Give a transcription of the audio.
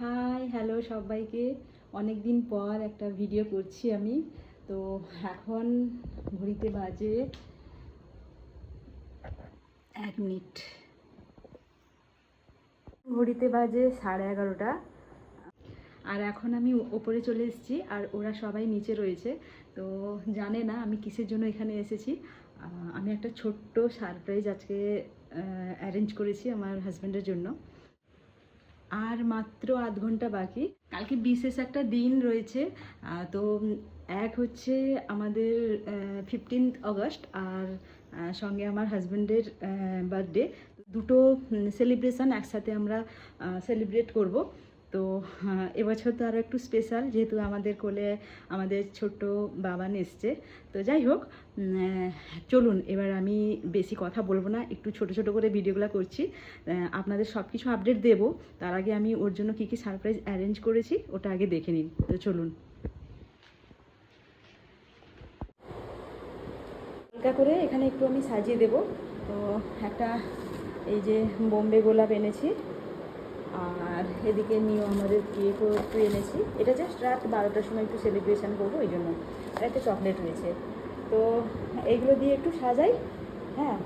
Hi hello সবাইকে। অনেক দিন পর একটা ভিডিও করছি আমি। তো এখন ঘড়িতে বাজে 1 মিনিট, ঘড়িতে বাজে 11:30। আর এখন আমি ওপরে চলে এসেছি আর ওরা সবাই নিচে রয়েছে। তো জানে না আমি কিসের জন্য এখানে এসেছি। আমি একটা ছোট্ট সারপ্রাইজ আজকে অ্যারেঞ্জ করেছি আমার হাজব্যান্ডের জন্য। আর মাত্র আধ ঘন্টা বাকি, কালকে বিশেষ একটা দিন রয়েছে। তো এক হচ্ছে আমাদের 15th অগস্ট, আর সঙ্গে আমার হাজব্যান্ডের বার্থডে। দুটো সেলিব্রেশন একসাথে আমরা সেলিব্রেট করব। তো এবছর তো আরও একটু স্পেশাল, যেহেতু আমাদের কোলে আমাদের ছোট্ট বাবান এসছে। তো যাই হোক, চলুন এবার আমি বেশি কথা বলবো না, একটু ছোট ছোট করে ভিডিওগুলো করছি, আপনাদের সব কিছু আপডেট দেবো। তার আগে আমি ওর জন্য কী কী সারপ্রাইজ অ্যারেঞ্জ করেছি ওটা আগে দেখে নিন। তো চলুন, হালকা করে এখানে একটু আমি সাজিয়ে দেবো। তো একটা এই যে বোম্বে গোলাপ এনেছি, আর এদিকে নিয়েও আমাদের কেকও একটু এনেছি। এটা জাস্ট রাত 12টার সময় একটু সেলিব্রেশন করবো ওই জন্য। আর একটা চকলেট রয়েছে। তো এইগুলো দিয়ে একটু সাজাই। হ্যাঁ,